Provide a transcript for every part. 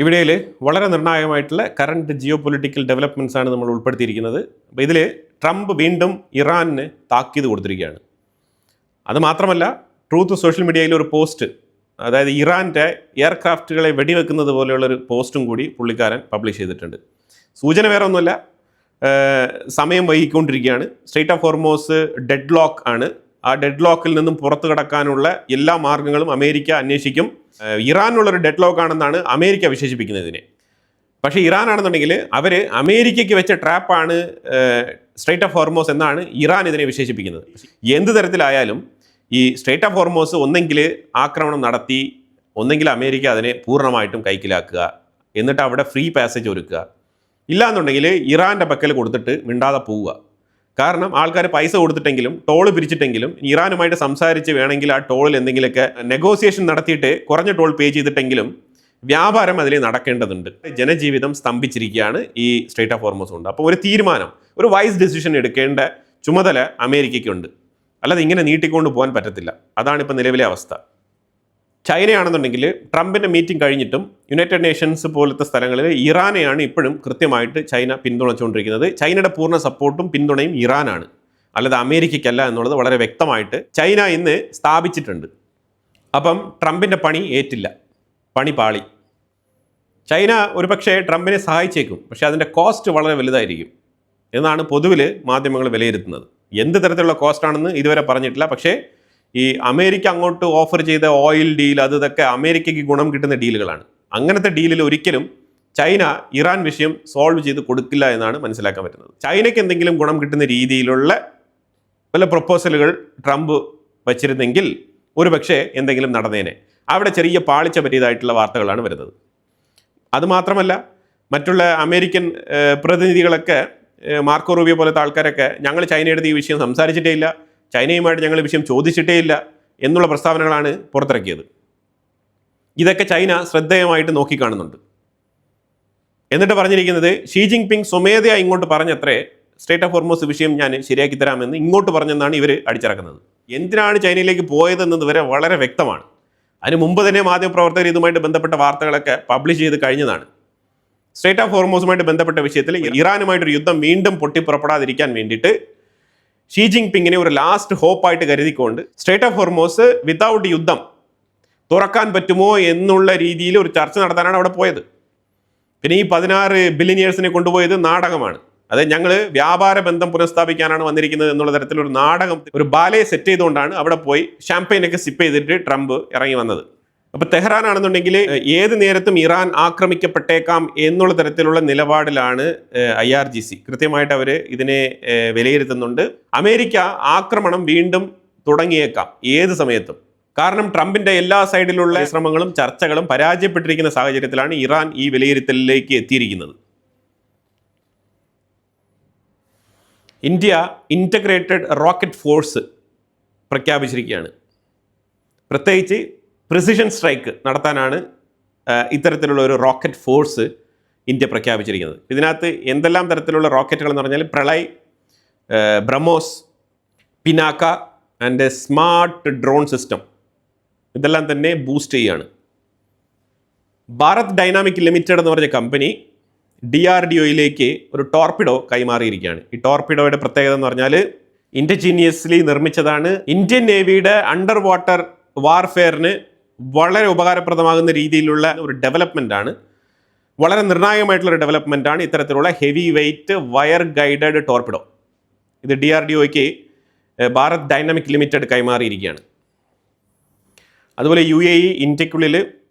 ഇവിടയിൽ വളരെ നിർണായകമായിട്ടുള്ള current geo political developments ആണ് നമ്മൾ ഉൾപ്പെടുത്തിയിരിക്കുന്നത്. അപ്പോൾ ഇതിൽ ട്രംപ് വീണ്ടും ഇറാനിന് താക്കീത് കൊടുത്തിരിക്കുകയാണ്. അതുമാത്രമല്ല, ട്രൂത്ത് സോഷ്യൽ മീഡിയയിൽ ഒരു പോസ്റ്റ്, അതായത് ഇറാൻ്റെ എയർക്രാഫ്റ്റുകളെ വെടിവെക്കുന്നത് പോലെയുള്ളൊരു പോസ്റ്റും കൂടി പുള്ളിക്കാരൻ പബ്ലിഷ് ചെയ്തിട്ടുണ്ട്. സൂചന വേറെ ഒന്നുമല്ല, സമയം വൈകിക്കൊണ്ടിരിക്കുകയാണ്. Strait of Hormuz dead lock ആണ്. ആ ഡെഡ് ലോക്കിൽ നിന്നും പുറത്തു കടക്കാനുള്ള എല്ലാ മാർഗ്ഗങ്ങളും അമേരിക്ക അന്വേഷിക്കും. ഇറാനുള്ളൊരു ഡെഡ് ലോക്ക് ആണെന്നാണ് അമേരിക്ക വിശേഷിപ്പിക്കുന്നതിനെ. പക്ഷേ ഇറാനാണെന്നുണ്ടെങ്കിൽ അവർ അമേരിക്കയ്ക്ക് വെച്ച ട്രാപ്പാണ് സ്ട്രെയ്റ്റ് ഓഫ് ഹോർമോസ് എന്നാണ് ഇറാൻ ഇതിനെ വിശേഷിപ്പിക്കുന്നത്. എന്ത് തരത്തിലായാലും ഈ സ്ട്രെയ്റ്റ് ഓഫ് ഹോർമോസ് ഒന്നെങ്കിൽ ആക്രമണം നടത്തി, ഒന്നെങ്കിൽ അമേരിക്ക അതിനെ പൂർണ്ണമായിട്ടും കൈക്കലാക്കുക, എന്നിട്ട് അവിടെ ഫ്രീ പാസേജ് ഒരുക്കുക. ഇല്ലാന്നുണ്ടെങ്കിൽ ഇറാൻ്റെ പക്കൽ കൊടുത്തിട്ട് മിണ്ടാതെ പോവുക. കാരണം ആൾക്കാർ പൈസ കൊടുത്തിട്ടെങ്കിലും ടോള് പിരിച്ചിട്ടെങ്കിലും ഇറാനുമായിട്ട് സംസാരിച്ച് വേണമെങ്കിൽ ആ ടോളിൽ എന്തെങ്കിലുമൊക്കെ നെഗോസിയേഷൻ നടത്തിയിട്ട് കുറഞ്ഞ ടോൾ പേ ചെയ്തിട്ടെങ്കിലും വ്യാപാരം അതിൽ നടക്കേണ്ടതുണ്ട്. ജനജീവിതം സ്തംഭിച്ചിരിക്കുകയാണ് ഈ സ്ട്രെയ്റ്റ് ഓഫ് ഹോർമോസ് കൊണ്ട്. അപ്പോൾ ഒരു തീരുമാനം, ഒരു വൈസ് ഡിസിഷൻ എടുക്കേണ്ട ചുമതല അമേരിക്കയ്ക്കുണ്ട്. അല്ലാതെ ഇങ്ങനെ നീട്ടിക്കൊണ്ട് പോകാൻ പറ്റത്തില്ല. അതാണിപ്പോൾ നിലവിലെ അവസ്ഥ. ചൈനയാണെന്നുണ്ടെങ്കിൽ ട്രംപിൻ്റെ മീറ്റിംഗ് കഴിഞ്ഞിട്ടും യുണൈറ്റഡ് നേഷൻസ് പോലത്തെ സ്ഥലങ്ങളിൽ ഇറാനെയാണ് ഇപ്പോഴും കൃത്യമായിട്ട് ചൈന പിന്തുണച്ചുകൊണ്ടിരിക്കുന്നത്. ചൈനയുടെ പൂർണ്ണ സപ്പോർട്ടും പിന്തുണയും ഇറാനാണ്, അല്ലാതെ അമേരിക്കയ്ക്കല്ല എന്നുള്ളത് വളരെ വ്യക്തമായിട്ട് ചൈന ഇന്ന് സ്ഥാപിച്ചിട്ടുണ്ട്. അപ്പം ട്രംപിൻ്റെ പണി ഏറ്റില്ല, പണി പാളി. ചൈന ഒരുപക്ഷെ ട്രംപിനെ സഹായിച്ചേക്കും, പക്ഷേ അതിൻ്റെ കോസ്റ്റ് വളരെ വലുതായിരിക്കും എന്നാണ് പൊതുവിൽ മാധ്യമങ്ങൾ വിലയിരുത്തുന്നത്. എന്ത് തരത്തിലുള്ള കോസ്റ്റാണെന്ന് ഇതുവരെ പറഞ്ഞിട്ടില്ല. പക്ഷേ ഈ അമേരിക്ക അങ്ങോട്ട് ഓഫർ ചെയ്ത ഓയിൽ ഡീൽ ഇതൊക്കെ അമേരിക്കയ്ക്ക് ഗുണം കിട്ടുന്ന ഡീലുകളാണ്. അങ്ങനത്തെ ഡീലിൽ ഒരിക്കലും ചൈന ഇറാൻ വിഷയം സോൾവ് ചെയ്ത് കൊടുക്കില്ല എന്നാണ് മനസ്സിലാക്കാൻ പറ്റുന്നത്. ചൈനയ്ക്ക് എന്തെങ്കിലും ഗുണം കിട്ടുന്ന രീതിയിലുള്ള പല പ്രൊപ്പോസലുകൾ ട്രംപ് വച്ചിരുന്നെങ്കിൽ ഒരുപക്ഷെ എന്തെങ്കിലും നടന്നേനെ. അവിടെ ചെറിയ പാളിച്ച പറ്റിയതായിട്ടുള്ള വാർത്തകളാണ് വരുന്നത്. അതുമാത്രമല്ല, മറ്റുള്ള അമേരിക്കൻ പ്രതിനിധികളൊക്കെ, മാർക്കോ റൂബിയോ പോലത്തെ ആൾക്കാരൊക്കെ, ഞങ്ങൾ ചൈനയുടെ ഈ വിഷയം സംസാരിച്ചിട്ടേ ഇല്ല, ചൈനയുമായിട്ട് ഞങ്ങൾ വിഷയം ചോദിച്ചിട്ടേ ഇല്ല എന്നുള്ള പ്രസ്താവനകളാണ് പുറത്തിറക്കിയത്. ഇതൊക്കെ ചൈന ശ്രദ്ധേയമായിട്ട് നോക്കിക്കാണുന്നുണ്ട്. എന്നിട്ട് പറഞ്ഞിരിക്കുന്നത്, ഷീ ജിൻപിങ് സ്വമേധയാ ഇങ്ങോട്ട് പറഞ്ഞത്രേ സ്ട്രെയ്റ്റ് ഓഫ് ഹോർമോസ് വിഷയം ഞാൻ ശരിയാക്കി തരാമെന്ന് ഇങ്ങോട്ട് പറഞ്ഞെന്നാണ് ഇവർ അടിച്ചിറക്കുന്നത്. എന്തിനാണ് ചൈനയിലേക്ക് പോയതെന്നത് വരെ വളരെ വ്യക്തമാണ്. അതിന് മുമ്പ് തന്നെ മാധ്യമപ്രവർത്തകർ ഇതുമായിട്ട് ബന്ധപ്പെട്ട വാർത്തകളൊക്കെ പബ്ലിഷ് ചെയ്ത് കഴിഞ്ഞതാണ്. സ്ട്രെയ്റ്റ് ഓഫ് ഹോർമോസുമായിട്ട് ബന്ധപ്പെട്ട വിഷയത്തിൽ ഇറാനുമായിട്ടൊരു യുദ്ധം വീണ്ടും പൊട്ടിപ്പുറപ്പെടാതിരിക്കാൻ വേണ്ടിയിട്ട് ഷീ ജിൻപിങ്ങിനെ ഒരു ലാസ്റ്റ് ഹോപ്പായിട്ട് കരുതിക്കൊണ്ട് സ്ട്രെയ്റ്റ് ഓഫ് ഹോർമോസ് വിതൗട്ട് യുദ്ധം തുറക്കാൻ പറ്റുമോ എന്നുള്ള രീതിയിൽ ഒരു ചർച്ച നടത്താനാണ് അവിടെ പോയത്. പിന്നെ ഈ 16 ബില്യണിയേഴ്സിനെ കൊണ്ടുപോയത് നാടകമാണ്. അതായത് ഞങ്ങൾ വ്യാപാര ബന്ധം പുനഃസ്ഥാപിക്കാനാണ് വന്നിരിക്കുന്നത് എന്നുള്ള തരത്തിലൊരു നാടകം, ഒരു ബാലയെ സെറ്റ് ചെയ്തുകൊണ്ടാണ് അവിടെ പോയി ഷാമ്പയിനൊക്കെ സിപ്പ് ചെയ്തിട്ട് ട്രംപ് ഇറങ്ങി വന്നത്. അപ്പോൾ തെഹ്റാൻ ആണെന്നുണ്ടെങ്കിൽ ഏത് നേരത്തും ഇറാൻ ആക്രമിക്കപ്പെട്ടേക്കാം എന്നുള്ള തരത്തിലുള്ള നിലപാടിലാണ് IRGC. കൃത്യമായിട്ട് അവർ ഇതിനെ വിലയിരുത്തുന്നുണ്ട്. അമേരിക്ക ആക്രമണം വീണ്ടും തുടങ്ങിയേക്കാം ഏത് സമയത്തും. കാരണം ട്രംപിൻ്റെ എല്ലാ സൈഡിലുള്ള ശ്രമങ്ങളും ചർച്ചകളും പരാജയപ്പെട്ടിരിക്കുന്ന സാഹചര്യത്തിലാണ് ഇറാൻ ഈ വിലയിരുത്തലിലേക്ക് എത്തിയിരിക്കുന്നത്. ഇന്ത്യ ഇൻ്റഗ്രേറ്റഡ് റോക്കറ്റ് ഫോഴ്സ് പ്രഖ്യാപിച്ചിരിക്കുകയാണ്. പ്രത്യേകിച്ച് പ്രിസിഷൻ സ്ട്രൈക്ക് നടത്താനാണ് ഇത്തരത്തിലുള്ള ഒരു റോക്കറ്റ് ഫോഴ്സ് ഇന്ത്യ പ്രഖ്യാപിച്ചിരിക്കുന്നത്. ഇതിനകത്ത് എന്തെല്ലാം തരത്തിലുള്ള റോക്കറ്റുകൾ എന്ന് പറഞ്ഞാൽ Pralay, BrahMos, Pinaka and smart drone system, ഇതെല്ലാം തന്നെ ബൂസ്റ്റ് ചെയ്യുകയാണ്. ഭാരത് ഡൈനാമിക് ലിമിറ്റഡ് എന്ന് പറഞ്ഞ കമ്പനി DRDOയിലേക്ക് ഒരു ടോർപിഡോ കൈമാറിയിരിക്കുകയാണ്. ഈ ടോർപിഡോയുടെ പ്രത്യേകത എന്ന് പറഞ്ഞാൽ ഇൻഡിജീനിയസ്ലി നിർമ്മിച്ചതാണ്. ഇന്ത്യൻ നേവിയുടെ അണ്ടർ വാട്ടർ വാർഫെയറിന് വളരെ ഉപകാരപ്രദമാകുന്ന രീതിയിലുള്ള ഒരു ഡെവലപ്മെൻ്റ് ആണ്. വളരെ നിർണായകമായിട്ടുള്ളൊരു ഡെവലപ്മെൻ്റ് ആണ് ഇത്തരത്തിലുള്ള heavy weight wire guided torpedo. ഇത് DRDOയ്ക്ക് ഭാരത് ഡൈനാമിക് ലിമിറ്റഡ് കൈമാറിയിരിക്കുകയാണ്. അതുപോലെ UAE ഇന്ത്യക്കുള്ളിൽ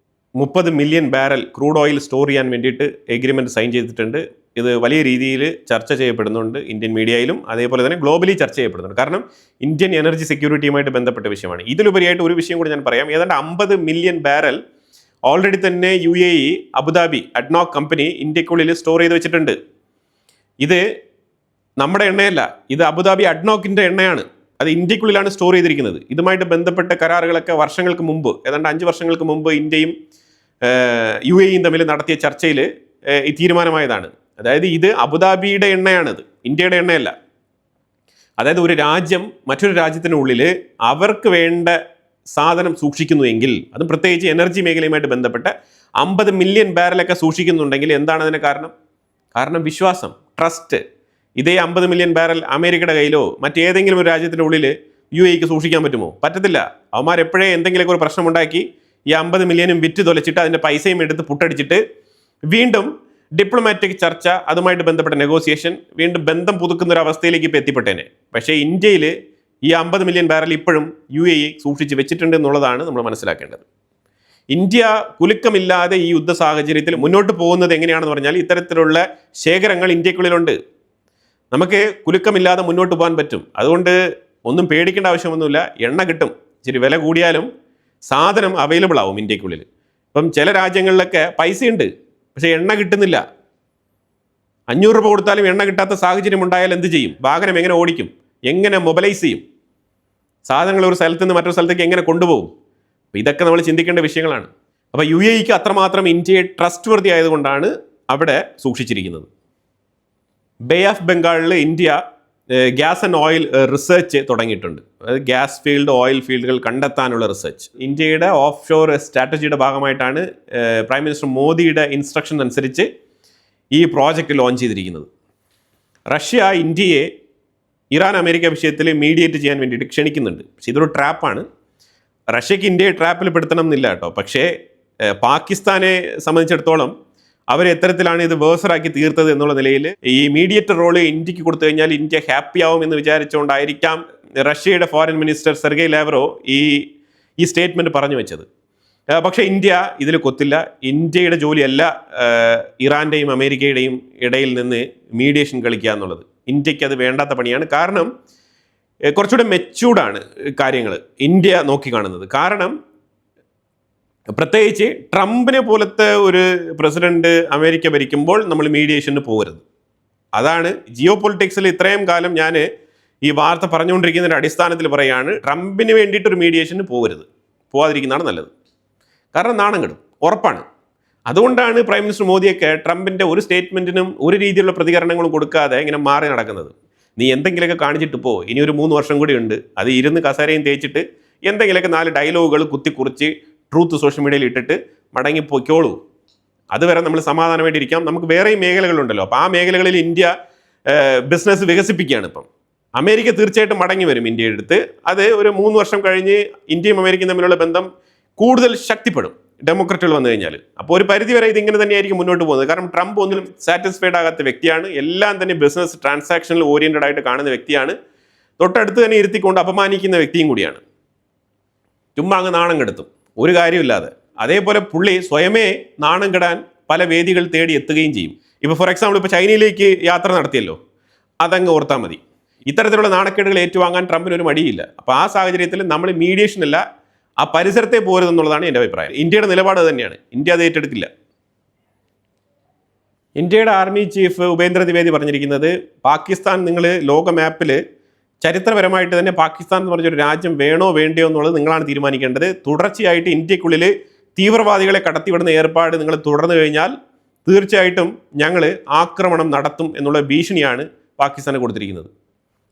30 million barrel crude oil store ചെയ്യാൻ വേണ്ടിയിട്ട് എഗ്രിമെൻറ്റ് സൈൻ ചെയ്തിട്ടുണ്ട്. ഇത് വലിയ രീതിയിൽ ചർച്ച ചെയ്യപ്പെടുന്നുണ്ട് ഇന്ത്യൻ മീഡിയയിലും, അതേപോലെ തന്നെ ഗ്ലോബലി ചർച്ച ചെയ്യപ്പെടുന്നുണ്ട്. കാരണം ഇന്ത്യൻ എനർജി സെക്യൂരിറ്റിയുമായിട്ട് ബന്ധപ്പെട്ട വിഷയമാണ്. ഇതിലുപരിയായിട്ട് ഒരു വിഷയം കൂടി ഞാൻ പറയാം. ഏതാണ്ട് 50 മില്യൺ ബാരൽ ഓൾറെഡി തന്നെ UAE അബുദാബി അഡ്നോക് കമ്പനി ഇന്ത്യക്കുള്ളിൽ സ്റ്റോർ ചെയ്ത് വെച്ചിട്ടുണ്ട്. ഇത് നമ്മുടെ എണ്ണയല്ല, ഇത് അബുദാബി അഡ്നോക്കിൻ്റെ എണ്ണയാണ്. അത് ഇന്ത്യക്കുള്ളിലാണ് സ്റ്റോർ ചെയ്തിരിക്കുന്നത്. ഇതുമായിട്ട് ബന്ധപ്പെട്ട കരാറുകളൊക്കെ വർഷങ്ങൾക്ക് മുമ്പ്, ഏതാണ്ട് 5 വർഷങ്ങൾക്ക് മുമ്പ് ഇന്ത്യയും UAEയും തമ്മിൽ നടത്തിയ ചർച്ചയിൽ ഈ തീരുമാനമായതാണ്. അതായത് ഇത് അബുദാബിയുടെ എണ്ണയാണിത്, ഇന്ത്യയുടെ എണ്ണയല്ല. അതായത് ഒരു രാജ്യം മറ്റൊരു രാജ്യത്തിനുള്ളിൽ അവർക്ക് വേണ്ട സാധനം സൂക്ഷിക്കുന്നുവെങ്കിൽ, അതും പ്രത്യേകിച്ച് എനർജി മേഖലയുമായിട്ട് ബന്ധപ്പെട്ട 50 മില്യൺ ബാരലൊക്കെ സൂക്ഷിക്കുന്നുണ്ടെങ്കിൽ എന്താണ് അതിന് കാരണം? കാരണം വിശ്വാസം, ട്രസ്റ്റ്. ഇതേ 50 മില്യൺ ബാരൽ അമേരിക്കയുടെ കയ്യിലോ മറ്റേതെങ്കിലും ഒരു രാജ്യത്തിൻ്റെ ഉള്ളിൽ UAEക്ക് സൂക്ഷിക്കാൻ പറ്റുമോ? പറ്റത്തില്ല. അവന്മാർ എപ്പോഴേ എന്തെങ്കിലുമൊക്കെ ഒരു പ്രശ്നമുണ്ടാക്കി ഈ 50 മില്യനും വിറ്റ് തൊലച്ചിട്ട് അതിൻ്റെ പൈസയും എടുത്ത് പുട്ടടിച്ചിട്ട് വീണ്ടും ഡിപ്ലോമാറ്റിക് ചർച്ച, അതുമായിട്ട് ബന്ധപ്പെട്ട നെഗോസിയേഷൻ, വീണ്ടും ബന്ധം പുതുക്കുന്ന ഒരു അവസ്ഥയിലേക്ക് ഇപ്പോൾ എത്തിപ്പെട്ടേനെ. പക്ഷേ ഇന്ത്യയിൽ ഈ 50 മില്യൺ ബാരൽ ഇപ്പോഴും UAE സൂക്ഷിച്ച് വെച്ചിട്ടുണ്ട് എന്നുള്ളതാണ് നമ്മൾ മനസ്സിലാക്കേണ്ടത്. ഇന്ത്യ കുലുക്കമില്ലാതെ ഈ യുദ്ധ സാഹചര്യത്തിൽ മുന്നോട്ട് പോകുന്നത് എങ്ങനെയാണെന്ന് പറഞ്ഞാൽ ഇത്തരത്തിലുള്ള ശേഖരങ്ങൾ ഇന്ത്യക്കുള്ളിലുണ്ട്. നമുക്ക് കുലുക്കമില്ലാതെ മുന്നോട്ട് പോകാൻ പറ്റും. അതുകൊണ്ട് ഒന്നും പേടിക്കേണ്ട ആവശ്യമൊന്നുമില്ല. എണ്ണ കിട്ടും. ഇച്ചിരി വില കൂടിയാലും സാധനം അവൈലബിൾ ആവും ഇന്ത്യക്കുള്ളിൽ. ഇപ്പം ചില രാജ്യങ്ങളിലൊക്കെ പൈസയുണ്ട്, പക്ഷേ എണ്ണ കിട്ടുന്നില്ല. 500 രൂപ കൊടുത്താലും എണ്ണ കിട്ടാത്ത സാഹചര്യം ഉണ്ടായാൽ എന്ത് ചെയ്യും? വാഹനം എങ്ങനെ ഓടിക്കും? എങ്ങനെ മൊബിലൈസ് ചെയ്യും? സാധനങ്ങൾ ഒരു സ്ഥലത്ത് നിന്ന് മറ്റൊരു സ്ഥലത്തേക്ക് എങ്ങനെ കൊണ്ടുപോകും? അപ്പോൾ ഇതൊക്കെ നമ്മൾ ചിന്തിക്കേണ്ട വിഷയങ്ങളാണ്. അപ്പോൾ UAEക്ക് അത്രമാത്രം ഇന്ത്യയെ ട്രസ്റ്റ് വർത്തി ആയതുകൊണ്ടാണ് അവിടെ സൂക്ഷിച്ചിരിക്കുന്നത്. ബേ ഓഫ് ബംഗാളിൽ India gas and oil research തുടങ്ങിയിട്ടുണ്ട്. അതായത് ഗ്യാസ് ഫീൽഡ്, ഓയിൽ ഫീൽഡുകൾ കണ്ടെത്താനുള്ള റിസർച്ച്. ഇന്ത്യയുടെ ഓഫ് ഷോർ സ്ട്രാറ്റജിയുടെ ഭാഗമായിട്ടാണ് പ്രൈം മിനിസ്റ്റർ മോദിയുടെ ഇൻസ്ട്രക്ഷൻ അനുസരിച്ച് ഈ പ്രോജക്റ്റ് ലോഞ്ച് ചെയ്തിരിക്കുന്നത്. റഷ്യ ഇന്ത്യയെ ഇറാൻ അമേരിക്ക വിഷയത്തിൽ മീഡിയേറ്റ് ചെയ്യാൻ വേണ്ടിയിട്ട് ക്ഷണിക്കുന്നുണ്ട്. പക്ഷേ ഇതൊരു ട്രാപ്പാണ്. റഷ്യക്ക് ഇന്ത്യയെ ട്രാപ്പിൽ പെടുത്തണം എന്നില്ല കേട്ടോ. പക്ഷേ പാകിസ്ഥാനെ സംബന്ധിച്ചിടത്തോളം അവർ എത്തരത്തിലാണ് ഇത് വേഴ്സറാക്കി തീർത്തത് എന്നുള്ള നിലയിൽ ഈ മീഡിയേറ്റർ റോള് ഇന്ത്യക്ക് കൊടുത്തു കഴിഞ്ഞാൽ ഇന്ത്യ ഹാപ്പി ആവും എന്ന് വിചാരിച്ചുകൊണ്ടായിരിക്കാം റഷ്യയുടെ ഫോറിൻ മിനിസ്റ്റർ സെർഗൈ ലാവ്റോ ഈ സ്റ്റേറ്റ്മെൻറ്റ് പറഞ്ഞു വെച്ചത്. പക്ഷേ ഇന്ത്യ ഇതിൽ കൊത്തില്ല. ഇന്ത്യയുടെ ജോലിയല്ല ഇറാൻ്റെയും അമേരിക്കയുടെയും ഇടയിൽ നിന്ന് മീഡിയേഷൻ കളിക്കുക എന്നുള്ളത്. ഇന്ത്യക്ക് അത് വേണ്ടാത്ത പണിയാണ്. കാരണം കുറച്ചുകൂടെ മെച്ചൂർഡാണ് കാര്യങ്ങൾ ഇന്ത്യ നോക്കിക്കാണുന്നത്. കാരണം പ്രത്യേകിച്ച് ട്രംപിനെ പോലത്തെ ഒരു പ്രസിഡന്റ് അമേരിക്ക ഭരിക്കുമ്പോൾ നമ്മൾ മീഡിയേഷന് പോകരുത്. അതാണ് ജിയോ പൊളിറ്റിക്സിൽ ഇത്രയും കാലം ഞാൻ ഈ വാർത്ത പറഞ്ഞുകൊണ്ടിരിക്കുന്നതിൻ്റെ അടിസ്ഥാനത്തിൽ പറയുകയാണ്, ട്രംപിന് വേണ്ടിയിട്ടൊരു മീഡിയേഷന് പോകരുത്, പോകാതിരിക്കുന്നതാണ് നല്ലത്. കാരണം നാണം കെടും, ഉറപ്പാണ്. അതുകൊണ്ടാണ് പ്രൈം മിനിസ്റ്റർ മോദിയൊക്കെ ട്രംപിൻ്റെ ഒരു സ്റ്റേറ്റ്മെൻറ്റിനും ഒരു രീതിയിലുള്ള പ്രതികരണങ്ങളും കൊടുക്കാതെ ഇങ്ങനെ മാറി നടക്കുന്നത്. നീ എന്തെങ്കിലുമൊക്കെ കാണിച്ചിട്ട് പോ, ഇനി ഒരു 3 വർഷം കൂടി ഉണ്ട്, അത് ഇരുന്ന് കസേരയും തേച്ചിട്ട് എന്തെങ്കിലുമൊക്കെ 4 ഡയലോഗുകൾ കുത്തിക്കുറിച്ച് ട്രൂത്ത് സോഷ്യൽ മീഡിയയിൽ ഇട്ടിട്ട് മടങ്ങി പൊയ്ക്കോളൂ. അതുവരെ നമ്മൾ സമാധാനമായിട്ടിരിക്കാം. നമുക്ക് വേറെയും മേഖലകളുണ്ടല്ലോ. അപ്പോൾ ആ മേഖലകളിൽ ഇന്ത്യ ബിസിനസ് വികസിപ്പിക്കുകയാണ്. ഇപ്പം അമേരിക്ക തീർച്ചയായിട്ടും മടങ്ങി വരും ഇന്ത്യയുടെ അടുത്ത്. അത് ഒരു 3 വർഷം കഴിഞ്ഞ് ഇന്ത്യയും അമേരിക്കയും തമ്മിലുള്ള ബന്ധം കൂടുതൽ ശക്തിപ്പെടും ഡെമോക്രാറ്റുകൾ വന്നു കഴിഞ്ഞാൽ. അപ്പോൾ ഒരു പരിധിവരെ ഇതിങ്ങനെ തന്നെയായിരിക്കും മുന്നോട്ട് പോകുന്നത്. കാരണം ട്രംപ് ഒന്നിലും സാറ്റിസ്ഫൈഡ് ആകാത്ത വ്യക്തിയാണ്. എല്ലാം തന്നെ ബിസിനസ് ട്രാൻസാക്ഷനിൽ ഓറിയൻറ്റഡ് ആയിട്ട് കാണുന്ന വ്യക്തിയാണ്. തൊട്ടടുത്ത് തന്നെ ഇരുത്തിക്കൊണ്ട് അപമാനിക്കുന്ന വ്യക്തിയും കൂടിയാണ്. ചുമ്മാ അങ്ങ് നാണം കെടുത്തും ഒരു കാര്യമില്ലാതെ. അതേപോലെ പുള്ളി സ്വയമേ നാണം കെടാൻ പല വേദികൾ തേടി എത്തുകയും ചെയ്യും. ഇപ്പോൾ ഫോർ എക്സാമ്പിൾ ഇപ്പോൾ ചൈനയിലേക്ക് യാത്ര നടത്തിയല്ലോ, അതങ്ങ് ഓർത്താൽ മതി. ഇത്തരത്തിലുള്ള നാണക്കേടുകൾ ഏറ്റുവാങ്ങാൻ ട്രംപിന് ഒരു മടിയില്ല. അപ്പോൾ ആ സാഹചര്യത്തിൽ നമ്മൾ മീഡിയേഷൻ അല്ല, ആ പരിസരത്തെ പോരുതെന്നുള്ളതാണ് എൻ്റെ അഭിപ്രായം. ഇന്ത്യയുടെ നിലപാട് തന്നെയാണ്. ഇന്ത്യ അത് ഏറ്റെടുക്കില്ല. ഇന്ത്യയുടെ ആർമി ചീഫ് ഉപേന്ദ്ര ദ്വിവേദി പറഞ്ഞിരിക്കുന്നത്, പാകിസ്ഥാൻ നിങ്ങൾ ലോക മാപ്പിൽ ചരിത്രപരമായിട്ട് തന്നെ പാകിസ്ഥാൻ എന്ന് പറഞ്ഞൊരു രാജ്യം വേണോ വേണ്ടയോ എന്നുള്ളത് നിങ്ങളാണ് തീരുമാനിക്കേണ്ടത്. തുടർച്ചയായിട്ട് ഇന്ത്യക്കുള്ളിൽ തീവ്രവാദികളെ കടത്തിവിടുന്ന ഏർപ്പാട് നിങ്ങൾ തുടർന്നു കഴിഞ്ഞാൽ തീർച്ചയായിട്ടും ഞങ്ങൾ ആക്രമണം നടത്തും എന്നുള്ള ഭീഷണിയാണ് പാകിസ്ഥാന് കൊടുത്തിരിക്കുന്നത്.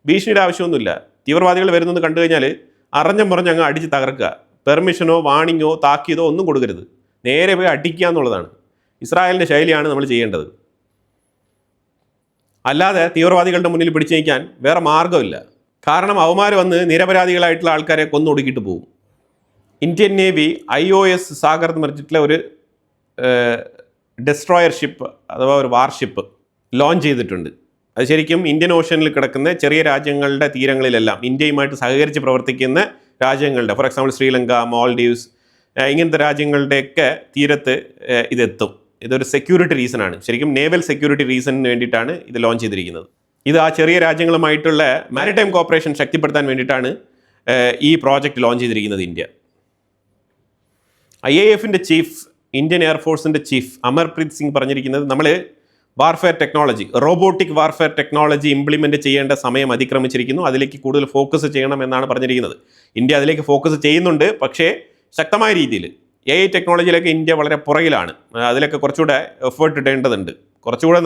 ഭീഷണിയുടെ ആവശ്യമൊന്നുമില്ല. തീവ്രവാദികൾ വരുന്നത് കണ്ടു കഴിഞ്ഞാൽ അറിഞ്ഞം പറഞ്ഞ് അങ്ങ് അടിച്ച് തകർക്കുക. പെർമിഷനോ വാണിങ്ങോ താക്കീതോ ഒന്നും കൊടുക്കരുത്. നേരെ പോയി അടിക്കുക എന്നുള്ളതാണ് ഇസ്രായേലിൻ്റെ ശൈലിയാണ് നമ്മൾ ചെയ്യേണ്ടത്. അല്ലാതെ തീവ്രവാദികളുടെ മുന്നിൽ പിടിച്ചു നിൽക്കാൻ വേറെ മാർഗ്ഗമില്ല. കാരണം അവന്മാർ വന്ന് നിരപരാധികളായിട്ടുള്ള ആൾക്കാരെ കൊന്നൊടുക്കിയിട്ട് പോകും. ഇന്ത്യൻ നേവി IOS സാഗർ എന്ന് പറഞ്ഞിട്ടുള്ള ഒരു ഡെസ്ട്രോയർ ഷിപ്പ് അഥവാ ഒരു വാർഷിപ്പ് ലോഞ്ച് ചെയ്തിട്ടുണ്ട്. അത് ശരിക്കും ഇന്ത്യൻ ഓഷ്യനിൽ കിടക്കുന്ന ചെറിയ രാജ്യങ്ങളുടെ തീരങ്ങളിലെല്ലാം ഇന്ത്യയുമായിട്ട് സഹകരിച്ച് പ്രവർത്തിക്കുന്ന രാജ്യങ്ങളുടെ, ഫോർ എക്സാമ്പിൾ ശ്രീലങ്ക, മാൽഡീവ്സ്, ഇങ്ങനത്തെ രാജ്യങ്ങളുടെയൊക്കെ തീരത്ത് ഇതെത്തും. ഇതൊരു സെക്യൂരിറ്റി റീസണാണ്. ശരിക്കും നേവൽ സെക്യൂരിറ്റി റീസണിന് വേണ്ടിയിട്ടാണ് ഇത് ലോഞ്ച് ചെയ്തിരിക്കുന്നത്. ഇത് ആ ചെറിയ രാജ്യങ്ങളുമായിട്ടുള്ള മാരിടൈം കോപ്പറേഷൻ ശക്തിപ്പെടുത്താൻ വേണ്ടിയിട്ടാണ് ഈ പ്രോജക്റ്റ് ലോഞ്ച് ചെയ്തിരിക്കുന്നത് ഇന്ത്യ. IAFൻ്റെ ചീഫ്, ഇന്ത്യൻ എയർഫോഴ്സിൻ്റെ ചീഫ് അമർപ്രീത് സിംഗ് പറഞ്ഞിരിക്കുന്നത്, നമ്മൾ warfare technology, robotic warfare technology implement ചെയ്യേണ്ട സമയം അതിക്രമിച്ചിരിക്കുന്നു, അതിലേക്ക് കൂടുതൽ ഫോക്കസ് ചെയ്യണം എന്നാണ് പറഞ്ഞിരിക്കുന്നത്. ഇന്ത്യ അതിലേക്ക് ഫോക്കസ് ചെയ്യുന്നുണ്ട്, പക്ഷേ ശക്തമായ രീതിയിൽ. AI ടെക്നോളജിയിലൊക്കെ ഇന്ത്യ വളരെ പുറകിലാണ്. അതിലൊക്കെ കുറച്ചുകൂടെ എഫേർട്ട് ഇടേണ്ടതുണ്ട്. കുറച്ചുകൂടെ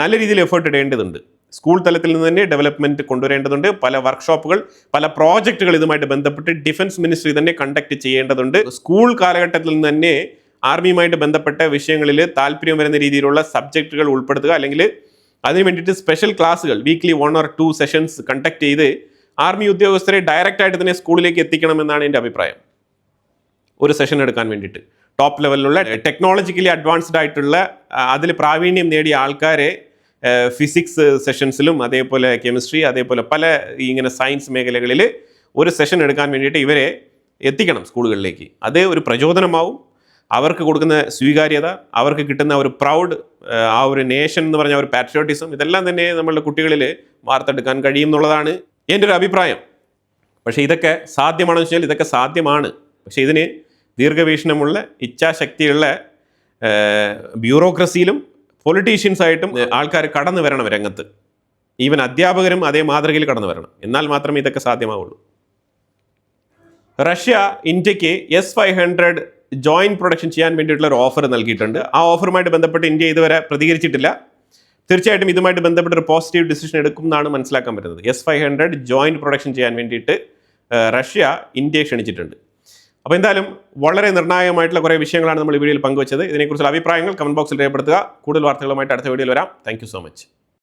നല്ല രീതിയിൽ എഫേർട്ട് ഇടേണ്ടതുണ്ട്. സ്കൂൾ തലത്തിൽ നിന്ന് തന്നെ ഡെവലപ്മെൻറ്റ് കൊണ്ടുവരേണ്ടതുണ്ട്. പല വർക്ക്ഷോപ്പുകൾ, പല പ്രോജക്റ്റുകൾ ഇതുമായിട്ട് ബന്ധപ്പെട്ട് ഡിഫൻസ് മിനിസ്ട്രി തന്നെ കണ്ടക്ട് ചെയ്യേണ്ടതുണ്ട്. സ്കൂൾ കാലഘട്ടത്തിൽ നിന്ന് തന്നെ ആർമിയുമായിട്ട് ബന്ധപ്പെട്ട വിഷയങ്ങളിൽ താല്പര്യം വരുന്ന രീതിയിലുള്ള സബ്ജക്റ്റുകൾ ഉൾപ്പെടുത്തുക, അല്ലെങ്കിൽ അതിന് വേണ്ടിയിട്ട് സ്പെഷ്യൽ ക്ലാസ്സുകൾ വീക്ക്ലി 1 or 2 സെഷൻസ് കണ്ടക്ട് ചെയ്ത് ആർമി ഉദ്യോഗസ്ഥരെ ഡയറക്റ്റ് ആയിട്ട് തന്നെ സ്കൂളിലേക്ക് എത്തിക്കണമെന്നാണ് എൻ്റെ അഭിപ്രായം. ഒരു സെഷൻ എടുക്കാൻ വേണ്ടിയിട്ട് ടോപ്പ് ലെവലിലുള്ള ടെക്നോളജിക്കലി അഡ്വാൻസ്ഡ് ആയിട്ടുള്ള അതിൽ പ്രാവീണ്യം നേടിയ ആൾക്കാരെ ഫിസിക്സ് സെഷൻസിലും അതേപോലെ കെമിസ്ട്രി അതേപോലെ പല ഇങ്ങനെ സയൻസ് മേഖലകളിൽ ഒരു സെഷൻ എടുക്കാൻ വേണ്ടിയിട്ട് ഇവരെ എത്തിക്കണം സ്കൂളുകളിലേക്ക്. അത് ഒരു പ്രചോദനമാവും. അവർക്ക് കൊടുക്കുന്ന സ്വീകാര്യത, അവർക്ക് കിട്ടുന്ന ഒരു പ്രൗഡ്, ആ ഒരു നേഷൻ എന്ന് പറഞ്ഞ ഒരു പാട്രിയോട്ടിസം, ഇതെല്ലാം തന്നെ നമ്മളുടെ കുട്ടികളിൽ വാർത്തെടുക്കാൻ കഴിയും എന്നുള്ളതാണ് എൻ്റെ ഒരു അഭിപ്രായം. പക്ഷേ ഇതൊക്കെ സാധ്യമാണെന്ന് വെച്ചാൽ ഇതൊക്കെ സാധ്യമാണ്. പക്ഷേ ഇതിന് ദീർഘവീക്ഷണമുള്ള ഇച്ഛാശക്തിയുള്ള ബ്യൂറോക്രസിയിലും പൊളിറ്റീഷ്യൻസായിട്ടും ആൾക്കാർ കടന്നു വരണം രംഗത്ത്. ഈവൻ അധ്യാപകരും അതേ മാതൃകയിൽ കടന്നു വരണം. എന്നാൽ മാത്രമേ ഇതൊക്കെ സാധ്യമാവുള്ളൂ. റഷ്യ ഇന്ത്യക്ക് S-500 ജോയിൻറ്റ് പ്രൊഡക്ഷൻ ചെയ്യാൻ വേണ്ടിയിട്ടുള്ള ഒരു ഓഫർ നൽകിയിട്ടുണ്ട്. ആ ഓഫറുമായിട്ട് ബന്ധപ്പെട്ട് ഇന്ത്യ ഇതുവരെ പ്രതികരിച്ചിട്ടില്ല. തീർച്ചയായിട്ടും ഇതുമായിട്ട് ബന്ധപ്പെട്ട ഒരു പോസിറ്റീവ് ഡിസിഷൻ എടുക്കും എന്നാണ് മനസ്സിലാക്കാൻ പറ്റുന്നത്. S-500 ജോയിൻറ്റ് പ്രൊഡക്ഷൻ ചെയ്യാൻ വേണ്ടിയിട്ട് റഷ്യ ഇന്ത്യയെ ക്ഷണിച്ചിട്ടുണ്ട്. അപ്പോൾ എന്തായാലും വളരെ നിർണായകമായിട്ടുള്ള കുറേ വിഷയങ്ങളാണ് നമ്മൾ ഈ വീഡിയോയിൽ പങ്കുവച്ചത്. ഇതിനെക്കുറിച്ചുള്ള അഭിപ്രായങ്ങൾ കമൻറ്റ് ബോക്സിൽ രേഖപ്പെടുത്തുക. കൂടുതൽ വാർത്തകളുമായിട്ട് അടുത്ത വീഡിയോയിൽ വരാം. Thank you so much.